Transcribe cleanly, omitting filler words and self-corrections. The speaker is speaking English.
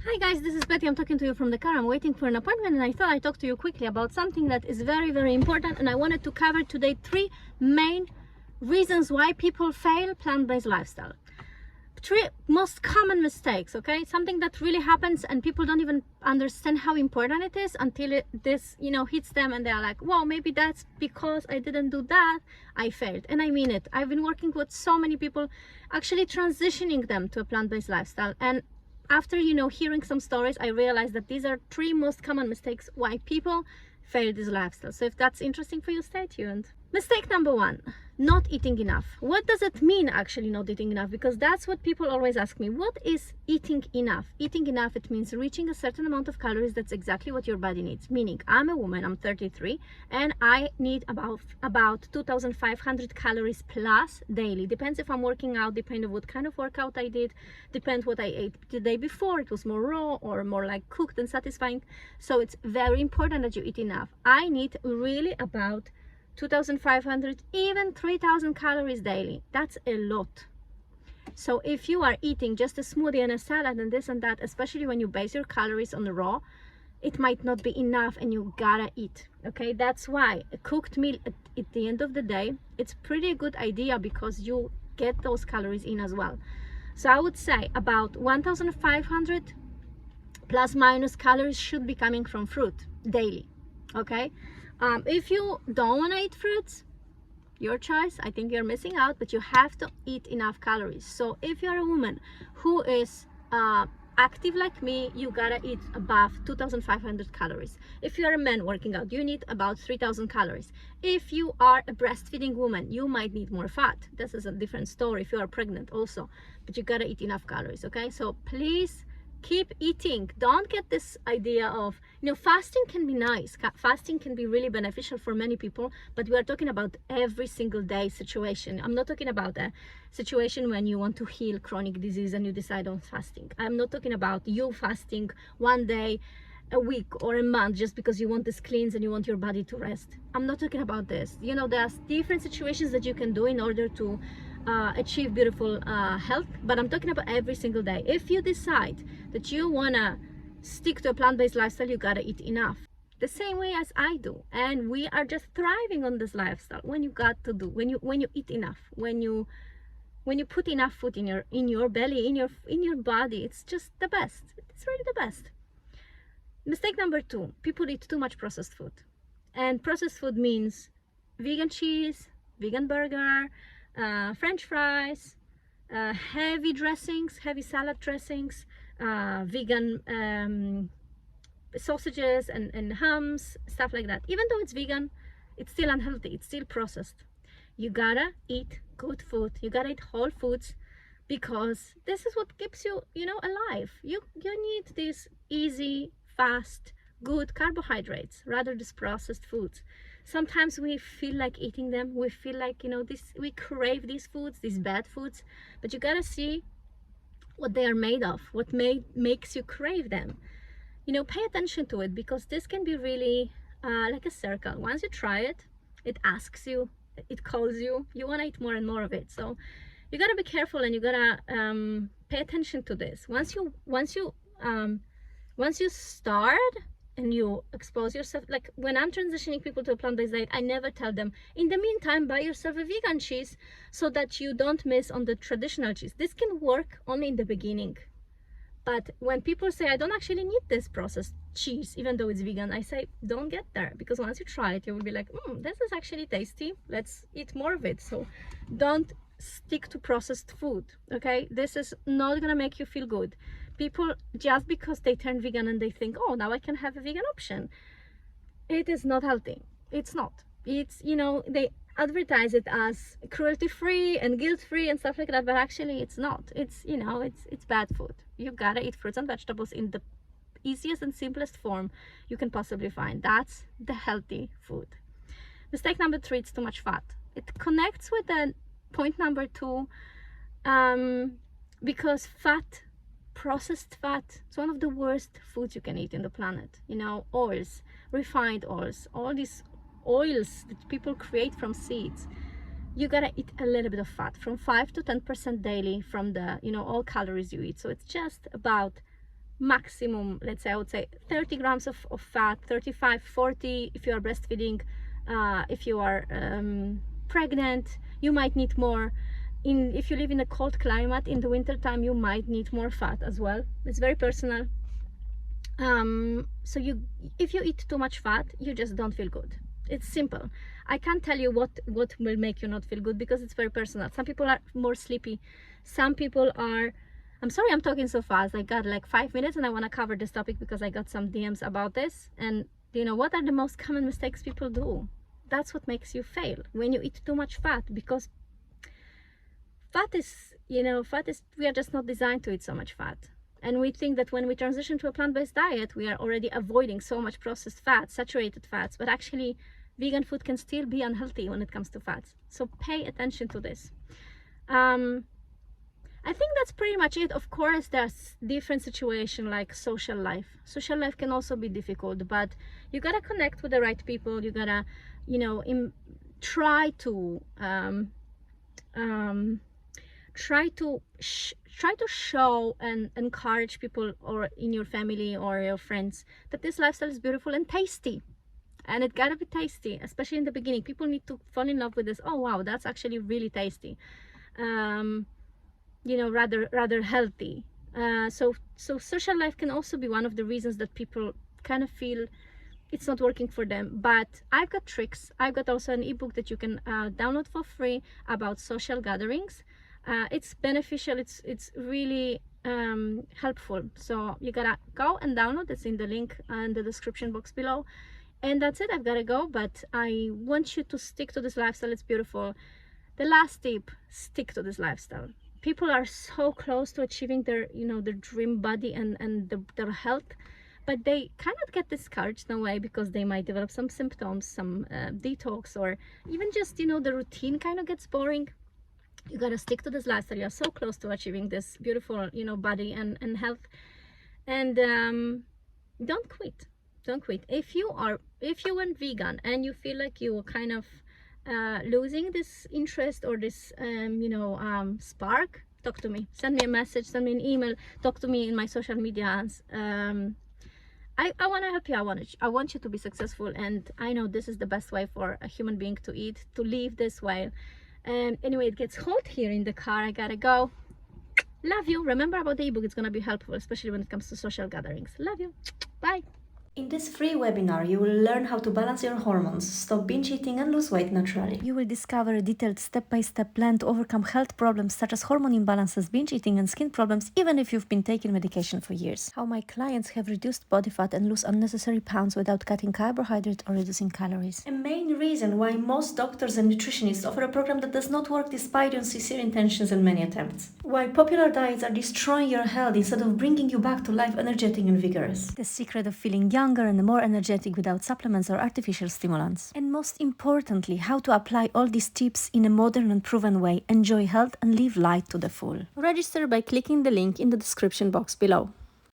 Hi guys, this is Betty. I'm talking to you from the car. I'm waiting for an appointment and I thought I'd talk to you quickly about something that is very, very important, and I wanted to cover today 3 main reasons why people fail plant-based lifestyle. 3 most common mistakes, okay? Something that really happens and people don't even understand how important it is until this hits them and they're like, wow, maybe that's because I didn't do that, I failed. And I mean it. I've been working with so many people, actually transitioning them to a plant-based lifestyle, and after hearing some stories, I realized that these are 3 most common mistakes why people fail this lifestyle. So if that's interesting for you, stay tuned. Mistake number 1, not eating enough. What does it mean actually not eating enough? Because that's what people always ask me. What is eating enough? Eating enough, it means reaching a certain amount of calories. That's exactly what your body needs. Meaning, I'm a woman, I'm 33, and I need about 2,500 calories plus daily. Depends if I'm working out, depends on what kind of workout I did, depends what I ate the day before. It was more raw or more like cooked and satisfying. So it's very important that you eat enough. I need really about 2,500, even 3,000 calories daily. That's a lot. So if you are eating just a smoothie and a salad and this and that, especially when you base your calories on the raw, it might not be enough and you gotta eat. Okay, that's why a cooked meal at the end of the day, it's pretty good idea because you get those calories in as well. So I would say about 1,500 plus minus calories should be coming from fruit daily. Okay, if you don't want to eat fruits, your choice. I think you're missing out, but you have to eat enough calories. So if you're a woman who is active like me, you gotta eat above 2,500 calories. If you're a man working out, you need about 3,000 calories. If you are a breastfeeding woman, you might need more fat. This is a different story if you are pregnant also, but you gotta eat enough calories. Okay, so please keep eating. Don't get this idea of, fasting can be nice. Fasting can be really beneficial for many people, but we are talking about every single day situation. I'm not talking about a situation when you want to heal chronic disease and you decide on fasting. I'm not talking about you fasting one day a week or a month just because you want this cleanse and you want your body to rest. I'm not talking about this. There's different situations that you can do in order to achieve beautiful health, but I'm talking about every single day. If you decide that you wanna stick to a plant-based lifestyle, you gotta eat enough, the same way as I do, and we are just thriving on this lifestyle. When you eat enough, when you put enough food in your belly, in your body, it's just the best. It's really the best. Mistake number 2, people eat too much processed food, and processed food means vegan cheese, vegan burger, French fries, heavy dressings, heavy salad dressings, vegan sausages and hams, stuff like that. Even though it's vegan, it's still unhealthy, it's still processed. You gotta eat good food, you gotta eat whole foods, because this is what keeps you alive. You need these easy, fast, good carbohydrates rather than processed foods. Sometimes we feel like eating them, we feel like we crave these foods, these bad foods, but you gotta see what they are made of, what makes you crave them. Pay attention to it, because this can be really like a circle. Once you try it, it asks you, it calls you, you want to eat more and more of it. So you gotta be careful and you gotta pay attention to this. Once you start and you expose yourself, like when I'm transitioning people to a plant-based diet, I never tell them, in the meantime, buy yourself a vegan cheese so that you don't miss on the traditional cheese. This can work only in the beginning. But when people say, I don't actually need this processed cheese, even though it's vegan, I say, don't get there, because once you try it, you will be like, this is actually tasty. Let's eat more of it. So don't stick to processed food, okay? This is not gonna make you feel good. People, just because they turn vegan and they think, oh, now I can have a vegan option, it is not healthy. It's not. It's, they advertise it as cruelty-free and guilt-free and stuff like that, but actually it's not. It's, it's bad food. You gotta eat fruits and vegetables in the easiest and simplest form you can possibly find. That's the healthy food. Mistake number 3, it's too much fat. It connects with the point number 2, because processed fat, it's one of the worst foods you can eat in the planet. Oils, refined oils, all these oils that people create from seeds. You gotta eat a little bit of fat, from 5 to 10% daily from the all calories you eat. So it's just about maximum, let's say, I would say 30 grams of fat, 35, 40 if you are breastfeeding. If you are pregnant, you might need more. If you live in a cold climate, in the winter time, you might need more fat as well. It's very personal. So if you eat too much fat, you just don't feel good. It's simple. I can't tell you what will make you not feel good, because it's very personal. Some people are more sleepy. Some people are, I'm sorry I'm talking so fast. I got like 5 minutes and I want to cover this topic because I got some DMs about this. And you know, what are the most common mistakes people do? That's what makes you fail, when you eat too much fat, because fat is, we are just not designed to eat so much fat. And we think that when we transition to a plant-based diet, we are already avoiding so much processed fats, saturated fats, but actually vegan food can still be unhealthy when it comes to fats. So pay attention to this. I think that's pretty much it. Of course, there's different situations like social life. Social life can also be difficult, but you gotta connect with the right people. You gotta, try to show and encourage people, or in your family or your friends, that this lifestyle is beautiful and tasty. And it gotta be tasty, especially in the beginning. People need to fall in love with this. Oh wow, that's actually really tasty. Rather healthy. So social life can also be one of the reasons that people kind of feel it's not working for them. But I've got tricks. I've got also an ebook that you can download for free about social gatherings. It's beneficial. It's really helpful. So you gotta go and download. It's in the link in the description box below. And that's it. I've gotta go, but I want you to stick to this lifestyle. It's beautiful. The last tip: stick to this lifestyle. People are so close to achieving their their dream body and their health, but they kind of get discouraged in a way, because they might develop some symptoms, some detox, or even just the routine kind of gets boring. You gotta stick to this lifestyle. You're so close to achieving this beautiful body and health. And don't quit. If you went vegan and you feel like you kind of losing this interest or this spark, talk to me. Send me a message, send me an email, talk to me in my social medias. I want to help you. I want you to be successful, and I know this is the best way for a human being to eat, to live this way. Anyway, it gets hot here in the car. I gotta go. Love you. Remember about the ebook. It's gonna be helpful, especially when it comes to social gatherings. Love you. Bye. In this free webinar, you will learn how to balance your hormones, stop binge eating and lose weight naturally. You will discover a detailed step-by-step plan to overcome health problems such as hormone imbalances, binge eating and skin problems, even if you've been taking medication for years. How my clients have reduced body fat and lose unnecessary pounds without cutting carbohydrate or reducing calories. A main reason why most doctors and nutritionists offer a program that does not work despite your sincere intentions and many attempts. Why popular diets are destroying your health instead of bringing you back to life energetic and vigorous. The secret of feeling younger and more energetic without supplements or artificial stimulants. And most importantly, how to apply all these tips in a modern and proven way, enjoy health and live life to the full. Register by clicking the link in the description box below.